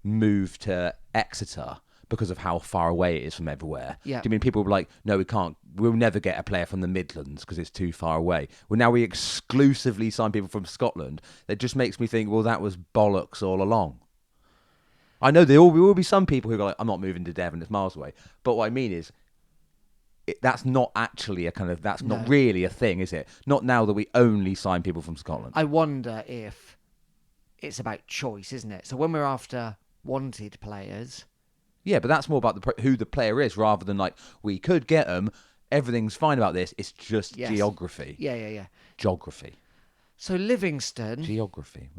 [SPEAKER 2] move to Exeter because of how far away it is from everywhere.
[SPEAKER 1] Yeah.
[SPEAKER 2] Do you mean people were like, no, we can't, we'll never get a player from the Midlands because it's too far away. Well, now we exclusively sign people from Scotland. That just makes me think, well, that was bollocks all along. I know there will be some people who go like, I'm not moving to Devon, it's miles away. But what I mean is, that's not actually not really a thing, is it? Not now that we only sign people from Scotland.
[SPEAKER 1] I wonder if it's about choice, isn't it? So when we're after wanted players...
[SPEAKER 2] Yeah, but that's more about who the player is rather than like, we could get them, everything's fine about this, it's just geography.
[SPEAKER 1] Yeah.
[SPEAKER 2] Geography.
[SPEAKER 1] So Livingston...
[SPEAKER 2] Geography.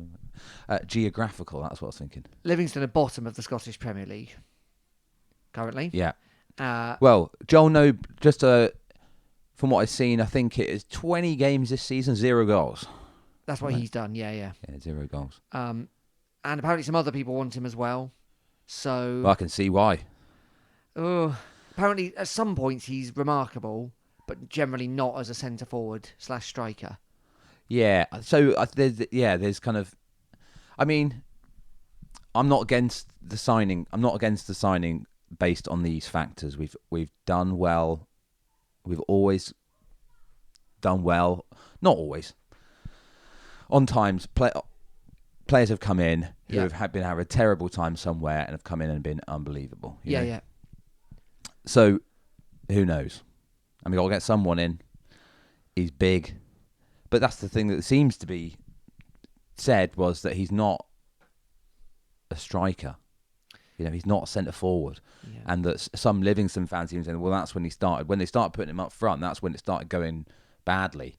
[SPEAKER 2] Geographical, that's what I was thinking.
[SPEAKER 1] Livingston are bottom of the Scottish Premier League currently.
[SPEAKER 2] Yeah.
[SPEAKER 1] Well,
[SPEAKER 2] Joel, no, just from what I've seen, I think it is 20 games this season, 0 goals.
[SPEAKER 1] That's what he's done, yeah.
[SPEAKER 2] Yeah, 0 goals.
[SPEAKER 1] And apparently some other people want him as well. So...
[SPEAKER 2] Well, I can see why.
[SPEAKER 1] Apparently at some points he's remarkable, but generally not as a centre-forward/striker.
[SPEAKER 2] Yeah, so there's kind of... I mean, I'm not against the signing. Based on these factors. We've done well. We've always done well. Not always. On times, players have come in who have having a terrible time somewhere and have come in and been unbelievable. You know? So, who knows? I mean, I'll get someone in. He's big. But that's the thing that seems to be said was that he's not a striker. You know, he's not a centre forward. Yeah. And that some Livingston fans even saying, well, that's when he started. When they started putting him up front, that's when it started going badly.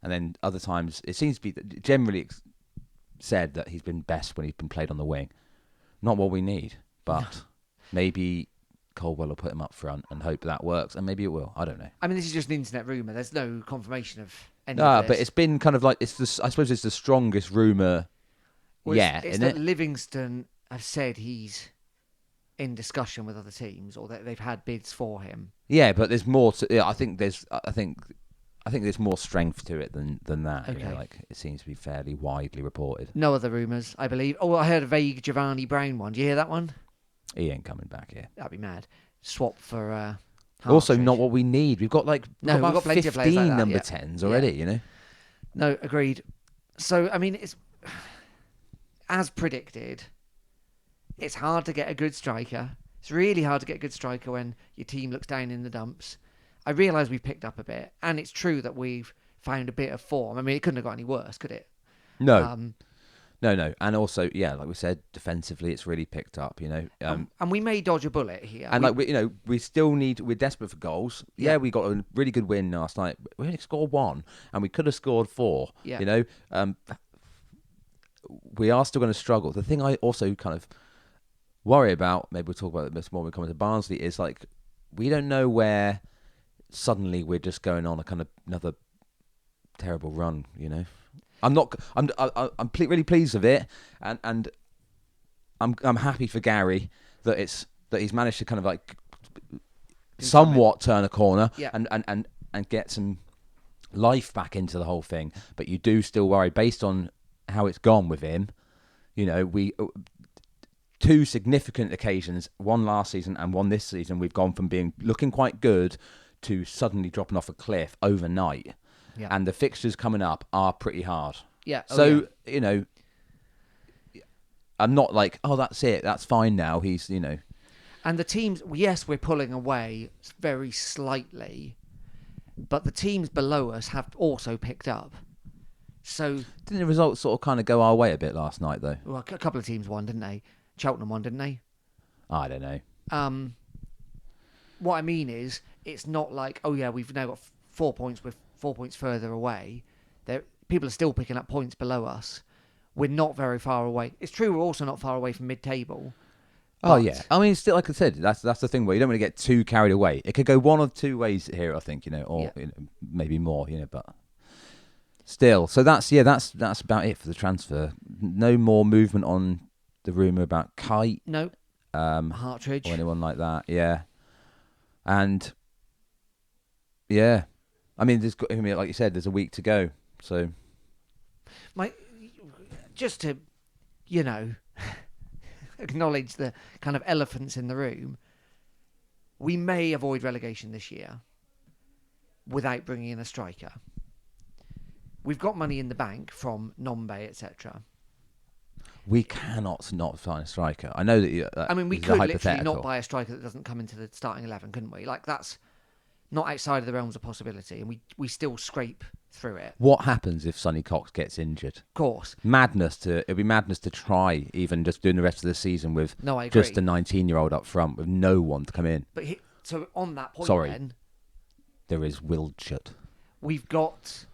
[SPEAKER 2] And then other times, it seems to be generally said that he's been best when he's been played on the wing. Not what we need, but maybe Caldwell will put him up front and hope that works. And maybe it will. I don't know.
[SPEAKER 1] I mean, this is just an internet rumour. There's no confirmation of any
[SPEAKER 2] of
[SPEAKER 1] this.
[SPEAKER 2] But it's been kind of like, I suppose it's the strongest rumour
[SPEAKER 1] it's that Livingston have said he's in discussion with other teams, or that they've had bids for him. Yeah,
[SPEAKER 2] but there's more to. Yeah, I think there's more strength to it than that.
[SPEAKER 1] Okay.
[SPEAKER 2] You know, like it seems to be fairly widely reported.
[SPEAKER 1] No other rumours, I believe. Oh, I heard a vague Giovanni Brown one. Do you hear that one?
[SPEAKER 2] He ain't coming back here.
[SPEAKER 1] That'd be mad. Swap for.
[SPEAKER 2] Also, not what we need. We've got we've got plenty 15 of players like that, number 10s already. You know.
[SPEAKER 1] No, agreed. So I mean, it's as predicted. It's hard to get a good striker. It's really hard to get a good striker when your team looks down in the dumps. I realise we've picked up a bit, and it's true that we've found a bit of form. I mean, it couldn't have got any worse, could it?
[SPEAKER 2] No. No. And also, like we said, defensively, it's really picked up, you know.
[SPEAKER 1] And we may dodge a bullet here.
[SPEAKER 2] And we still we're desperate for goals. Yeah, we got a really good win last night. We only scored 1, and we could have scored 4, you know. We are still going to struggle. The thing I also kind of worry about, maybe we'll talk about this more when we come to Barnsley, is like we don't know where suddenly we're just going on a kind of another terrible run, you know. I'm really pleased with it, and I'm happy for Gary that he's managed to kind of like somewhat turn a corner and get some life back into the whole thing. But you do still worry based on how it's gone with him. You know, 2 significant occasions, one last season and one this season, we've gone from looking quite good to suddenly dropping off a cliff overnight. Yeah. And the fixtures coming up are pretty hard.
[SPEAKER 1] Yeah.
[SPEAKER 2] You know, I'm not like, oh, that's it, that's fine now. He's, you know.
[SPEAKER 1] And the teams, yes, we're pulling away very slightly, but the teams below us have also picked up. So
[SPEAKER 2] didn't the results sort of kind of go our way a bit last night, though?
[SPEAKER 1] Well, a couple of teams won, didn't they? Cheltenham won, didn't they?
[SPEAKER 2] I don't know.
[SPEAKER 1] What I mean is, it's not like, oh yeah, we've now got 4 points, we're 4 points further away. People are still picking up points below us. We're not very far away. It's true, we're also not far away from mid-table.
[SPEAKER 2] Oh yeah, I mean, still, like I said, that's the thing where you don't want to get too carried away. It could go one of 2 ways here, I think, you know, or you know, maybe more, you know, but still. So that's about it for the transfer. No more movement on the rumour about Kite.
[SPEAKER 1] No. Hartridge
[SPEAKER 2] or anyone like that. Yeah, and yeah, I mean, like you said, there's a week to go. So,
[SPEAKER 1] just to, you know, acknowledge the kind of elephants in the room. We may avoid relegation this year without bringing in a striker. We've got money in the bank from Nombe, etc.
[SPEAKER 2] we cannot not sign a striker. I know that.
[SPEAKER 1] I mean, we
[SPEAKER 2] this is
[SPEAKER 1] could
[SPEAKER 2] a
[SPEAKER 1] literally
[SPEAKER 2] hypothetical.
[SPEAKER 1] not buy a striker that doesn't come into the starting 11, couldn't we? Like, that's not outside of the realms of possibility, and we still scrape through it.
[SPEAKER 2] What happens if Sonny Cox gets injured?
[SPEAKER 1] Of course.
[SPEAKER 2] It'd be madness to try even just doing the rest of the season with
[SPEAKER 1] No, I agree.
[SPEAKER 2] just a 19-year-old up front with no one to come in.
[SPEAKER 1] But so on that point
[SPEAKER 2] Sorry.
[SPEAKER 1] then,
[SPEAKER 2] There is Wildschut.
[SPEAKER 1] we've got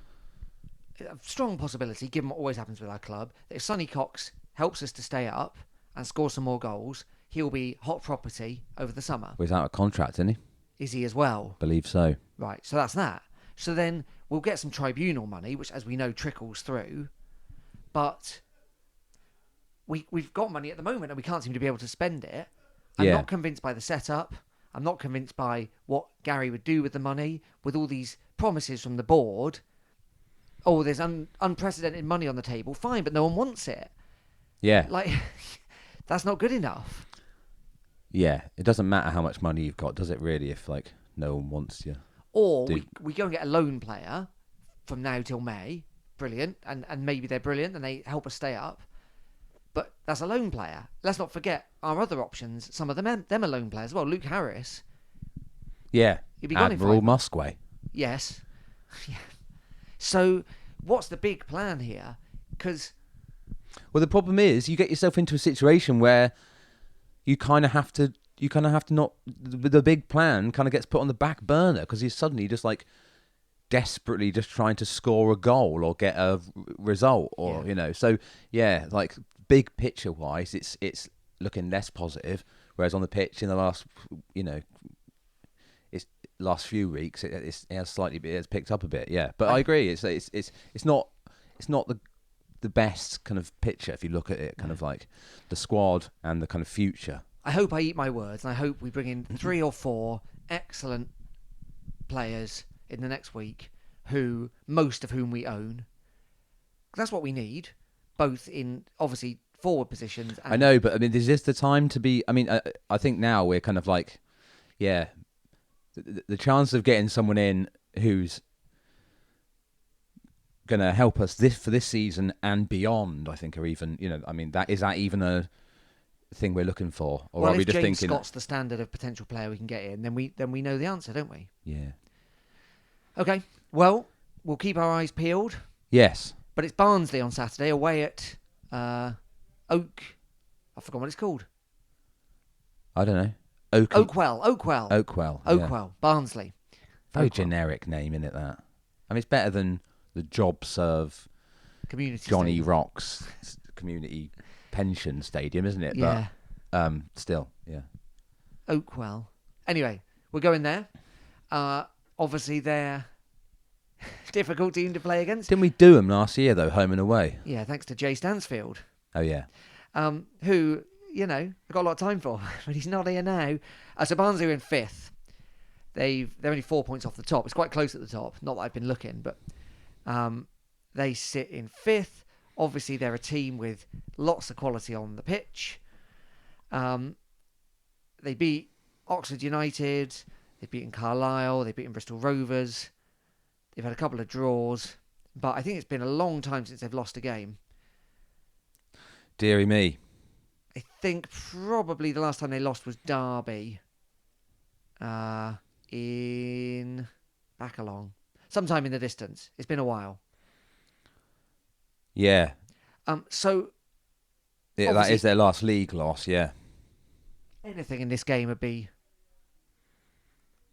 [SPEAKER 1] a strong possibility, given what always happens with our club, that if Sonny Cox helps us to stay up and score some more goals, he'll be hot property over the summer.
[SPEAKER 2] Well, he's out of contract, isn't he?
[SPEAKER 1] Is he as well?
[SPEAKER 2] Believe so.
[SPEAKER 1] Right, so that's that. So then we'll get some tribunal money, which, as we know, trickles through. But we've got money at the moment and we can't seem to be able to spend it. I'm
[SPEAKER 2] Yeah.
[SPEAKER 1] not convinced by the setup. I'm not convinced by what Gary would do with the money, with all these promises from the board. Oh, there's unprecedented money on the table. Fine, but no one wants it.
[SPEAKER 2] Yeah.
[SPEAKER 1] Like, that's not good enough.
[SPEAKER 2] Yeah. It doesn't matter how much money you've got, does it really, if like no one wants you?
[SPEAKER 1] Or we go and get a loan player from now till May. Brilliant. And maybe they're brilliant and they help us stay up. But that's a loan player. Let's not forget our other options. Some of them are loan players as well. Luke Harris.
[SPEAKER 2] Yeah.
[SPEAKER 1] He'd be gone in
[SPEAKER 2] Admiral
[SPEAKER 1] 5 months.
[SPEAKER 2] Musquay.
[SPEAKER 1] Yes. Yeah. So what's the big plan here? Because
[SPEAKER 2] Well, the problem is you get yourself into a situation where you kind of have to not. The big plan kind of gets put on the back burner because you're suddenly just like desperately just trying to score a goal or get a result, or So yeah, like big picture wise, it's looking less positive. Whereas on the pitch in the last last few weeks, it has picked up a bit. Yeah, but I agree. It's not the best kind of picture if you look at it, kind of like the squad and the kind of future.
[SPEAKER 1] I hope I eat my words, and I hope we bring in 3 or 4 excellent players in the next week, most of whom we own. That's what we need, both in obviously forward positions. And
[SPEAKER 2] I know, but I mean, is this the time to be? I mean, I think now we're kind of like, yeah, the chance of getting someone in who's going to help us for this season and beyond, I think, are even, I mean, is that even a thing we're looking for, or
[SPEAKER 1] well,
[SPEAKER 2] are we
[SPEAKER 1] if
[SPEAKER 2] just
[SPEAKER 1] James
[SPEAKER 2] thinking
[SPEAKER 1] Scott's the standard of potential player we can get in, then we know the answer, don't we?
[SPEAKER 2] Yeah.
[SPEAKER 1] Okay, well, we'll keep our eyes peeled.
[SPEAKER 2] Yes.
[SPEAKER 1] But it's Barnsley on Saturday, away at Oak. I forgot what it's called.
[SPEAKER 2] I don't know.
[SPEAKER 1] Oakwell.
[SPEAKER 2] Yeah.
[SPEAKER 1] Barnsley.
[SPEAKER 2] Very
[SPEAKER 1] Oakwell.
[SPEAKER 2] generic name, isn't it? That. I mean, it's better than the Job Serve
[SPEAKER 1] Community
[SPEAKER 2] Johnny
[SPEAKER 1] Stadium.
[SPEAKER 2] Rocks Community Pension Stadium, isn't it?
[SPEAKER 1] Yeah.
[SPEAKER 2] But still, yeah.
[SPEAKER 1] Oakwell. Anyway, we're going there. Obviously, they're difficult team to play against.
[SPEAKER 2] Didn't we do them last year though, home and away?
[SPEAKER 1] Yeah, thanks to Jay Stansfield,
[SPEAKER 2] Oh yeah.
[SPEAKER 1] who I've got a lot of time for, but he's not here now. So Barnsley are in 5th. They're only 4 points off the top. It's quite close at the top. Not that I've been looking, but they sit in 5th. Obviously, they're a team with lots of quality on the pitch. They beat Oxford United. They've beaten Carlisle. They've beaten Bristol Rovers. They've had a couple of draws. But I think it's been a long time since they've lost a game.
[SPEAKER 2] Deary me.
[SPEAKER 1] I think probably the last time they lost was Derby. In back along. Sometime in the distance. It's been a while.
[SPEAKER 2] Yeah.
[SPEAKER 1] So
[SPEAKER 2] Yeah, that is their last league loss, yeah.
[SPEAKER 1] anything in this game would be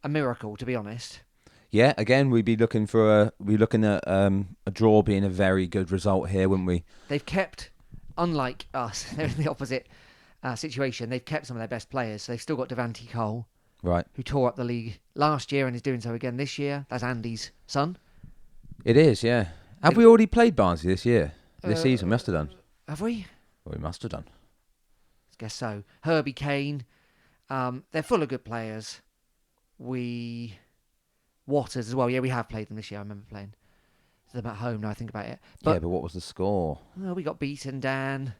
[SPEAKER 1] a miracle, to be honest.
[SPEAKER 2] Yeah, again, we'd be looking at a draw being a very good result here, wouldn't we?
[SPEAKER 1] They've kept, unlike us, they're in the opposite situation. They've kept some of their best players. So they've still got Devante Cole,
[SPEAKER 2] Right.
[SPEAKER 1] who tore up the league last year and is doing so again this year. That's Andy's son.
[SPEAKER 2] It is, yeah. Have we already played Barnsley this year? This season? We must have done.
[SPEAKER 1] Have we?
[SPEAKER 2] Well, we must have done.
[SPEAKER 1] guess so. Herbie Kane. They're full of good players. Waters as well. Yeah, we have played them this year. I remember playing them at home now I think about it.
[SPEAKER 2] But what was the score?
[SPEAKER 1] Well, we got beaten, Dan.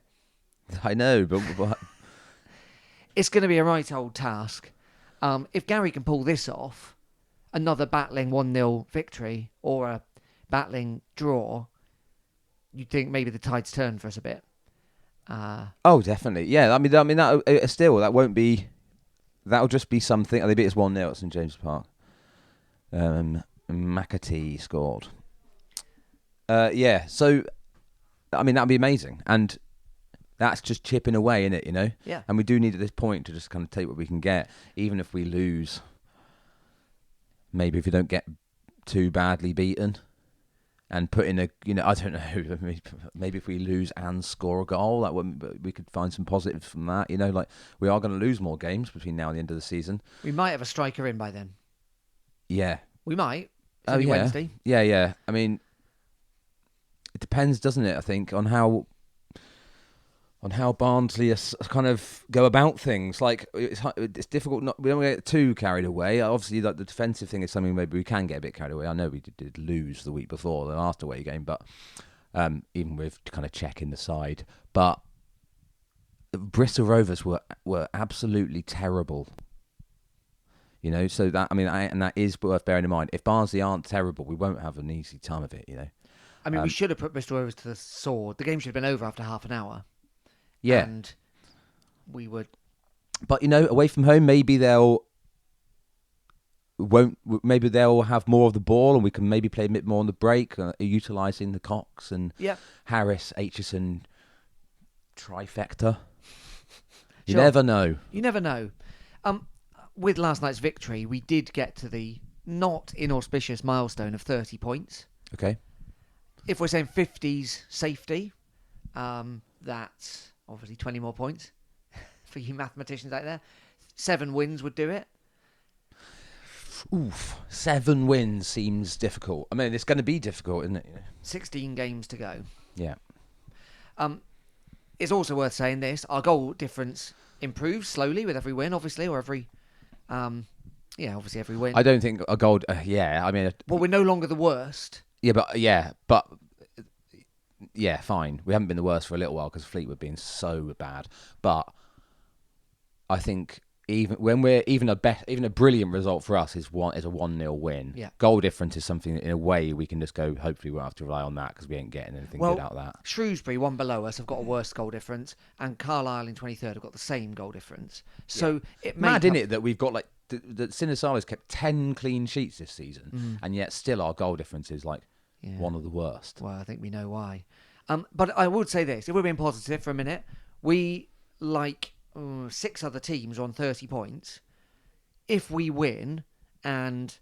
[SPEAKER 2] I know, but
[SPEAKER 1] It's going to be a right old task. If Gary can pull this off, another battling 1-0 victory or a battling draw, you'd think maybe the tide's turned for us a bit.
[SPEAKER 2] Oh, definitely. Yeah, I mean that still that won't be. That'll just be something. They beat us 1-0 at St James Park. McAtee scored. Yeah, so I mean that'd be amazing, and that's just chipping away in it, you know.
[SPEAKER 1] Yeah.
[SPEAKER 2] And we do need at this point to just kind of take what we can get, even if we lose. Maybe if we don't get too badly beaten, and put in a, I don't know, maybe if we lose and score a goal, that we could find some positives from that. Like we are going to lose more games between now and the end of the season.
[SPEAKER 1] We might have a striker in by then.
[SPEAKER 2] Yeah.
[SPEAKER 1] We might. It's
[SPEAKER 2] Oh,
[SPEAKER 1] only
[SPEAKER 2] yeah.
[SPEAKER 1] Wednesday.
[SPEAKER 2] Yeah. I mean, it depends, doesn't it? I think on how Barnsley kind of go about things. Like it's difficult. We don't get too carried away. Obviously, like the defensive thing is something maybe we can get a bit carried away. I know we did lose the week before the last away game, but even with kind of checking the side, but Bristol Rovers were absolutely terrible. So that and that is worth bearing in mind. If Barnsley aren't terrible, we won't have an easy time of it.
[SPEAKER 1] I mean, we should have put Bristol Rovers to the sword. The game should have been over after half an hour.
[SPEAKER 2] Yeah,
[SPEAKER 1] and we would.
[SPEAKER 2] But away from home, maybe they'll have more of the ball, and we can maybe play a bit more on the break, utilising the Cox and Harris, Aitchison trifecta. You never know.
[SPEAKER 1] You never know. With last night's victory, we did get to the not inauspicious milestone of 30 points.
[SPEAKER 2] Okay.
[SPEAKER 1] If we're saying 50's safety, that's obviously 20 more points for you mathematicians out there. 7 wins would do it.
[SPEAKER 2] Oof, 7 wins seems difficult. I mean, it's going to be difficult, isn't it?
[SPEAKER 1] 16 games to go.
[SPEAKER 2] Yeah.
[SPEAKER 1] It's also worth saying this. Our goal difference improves slowly with every win, obviously, or every... obviously every win.
[SPEAKER 2] I don't think a goal...
[SPEAKER 1] well, we're no longer the worst.
[SPEAKER 2] But fine. We haven't been the worst for a little while because Fleetwood being so bad. But I think even a brilliant result for us is a 1-0 win.
[SPEAKER 1] Yeah.
[SPEAKER 2] Goal difference is something that in a way we can just go. Hopefully, we won't have to rely on that because we ain't getting anything good out of that.
[SPEAKER 1] Shrewsbury, one below us, have got a worse goal difference, and Carlisle in 23rd have got the same goal difference. So it
[SPEAKER 2] mad, isn't it, that we've got like that Sinisalo's kept 10 clean sheets this season, and yet still our goal difference is like one of the worst.
[SPEAKER 1] Well, I think we know why. But I would say this: if we're being positive for a minute, we 6 other teams on 30 points. If we win and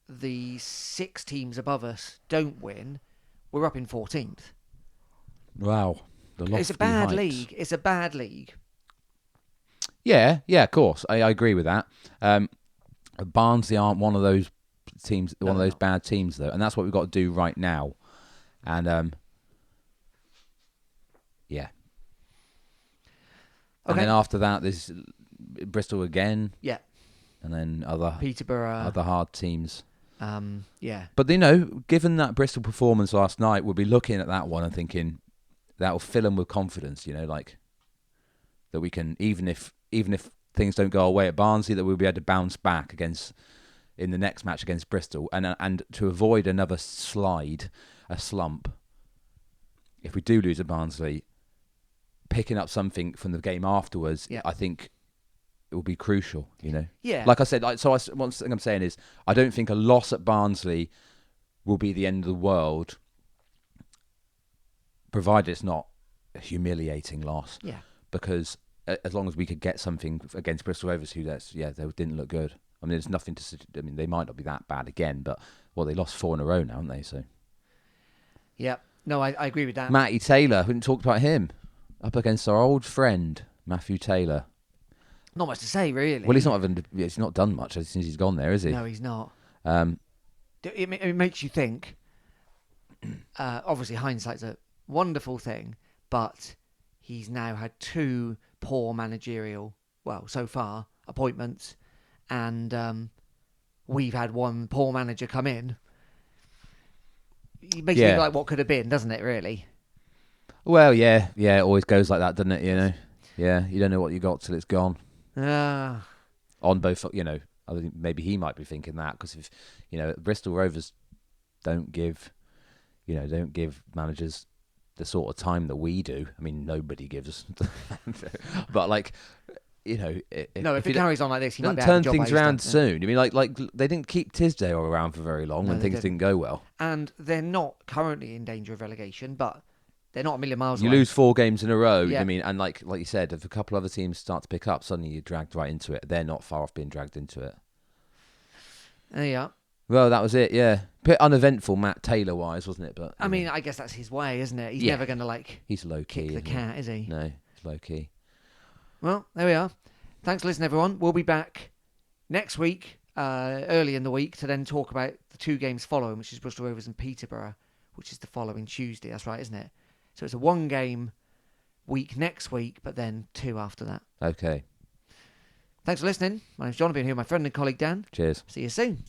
[SPEAKER 1] the 6 teams above us don't win, we're up in 14th.
[SPEAKER 2] Wow.
[SPEAKER 1] It's a bad league. It's a bad league.
[SPEAKER 2] Yeah, of course. I agree with that. Barnsley aren't one of those teams, one of those bad teams, though. And that's what we've got to do right now. And, yeah.
[SPEAKER 1] Okay.
[SPEAKER 2] And then after that, there's Bristol again.
[SPEAKER 1] Yeah.
[SPEAKER 2] And then
[SPEAKER 1] Peterborough.
[SPEAKER 2] other hard teams.
[SPEAKER 1] Yeah.
[SPEAKER 2] But, given that Bristol performance last night, we'll be looking at that one and thinking that will fill them with confidence, that we can, even if things don't go our way at Barnsley, that we'll be able to bounce back in the next match against Bristol and to avoid another a slump. If we do lose at Barnsley, picking up something from the game afterwards, I think it will be crucial,
[SPEAKER 1] Yeah.
[SPEAKER 2] Like I said, one thing I'm saying is I don't think a loss at Barnsley will be the end of the world, provided it's not a humiliating loss.
[SPEAKER 1] Yeah.
[SPEAKER 2] Because as long as we could get something against Bristol Rovers, they didn't look good. I mean, there's nothing to... I mean, they might not be that bad again, but, they lost 4 in a row now, haven't they? So.
[SPEAKER 1] Yeah. No, I agree with that.
[SPEAKER 2] Matty Taylor, we didn't talk about him. Up against our old friend, Matthew Taylor.
[SPEAKER 1] Not much to say, really.
[SPEAKER 2] Well, he's not done much since he's gone there, is he?
[SPEAKER 1] No, he's not. It makes you think. Obviously, hindsight's a wonderful thing, but he's now had 2 poor managerial, well, so far, appointments, and we've had 1 poor manager come in. It makes you think like what could have been, doesn't it, really?
[SPEAKER 2] Well, yeah, it always goes like that, doesn't it, you know? Yeah, you don't know what you got till it's gone. On both, you know, I think maybe he might be thinking that, because if, you know, Bristol Rovers don't give managers the sort of time that we do. I mean, nobody gives. But, like, you know...
[SPEAKER 1] If it carries on like this, he might be
[SPEAKER 2] turn things around soon. I mean, like they didn't keep Tisdale around for very long when things didn't go well.
[SPEAKER 1] And they're not currently in danger of relegation, but they're not a million miles
[SPEAKER 2] away.
[SPEAKER 1] You
[SPEAKER 2] lose 4 games in a row, I mean, and like you said, if a couple other teams start to pick up, suddenly you're dragged right into it. They're not far off being dragged into it.
[SPEAKER 1] Yeah.
[SPEAKER 2] Well, that was it, yeah. Bit uneventful, Matt Taylor-wise, wasn't it? But
[SPEAKER 1] I mean, I guess that's his way, isn't it? He's never going to, like...
[SPEAKER 2] He's low-key,
[SPEAKER 1] kick the cat, is he?
[SPEAKER 2] No, he's low-key.
[SPEAKER 1] Well, there we are. Thanks for listening, everyone. We'll be back next week, early in the week, to then talk about the 2 games following, which is Bristol Rovers and Peterborough, which is the following Tuesday. That's right, isn't it? So it's a 1-game week next week, but then 2 after that.
[SPEAKER 2] Okay.
[SPEAKER 1] Thanks for listening. My name's John. I've been here with my friend and colleague Dan.
[SPEAKER 2] Cheers.
[SPEAKER 1] See you soon.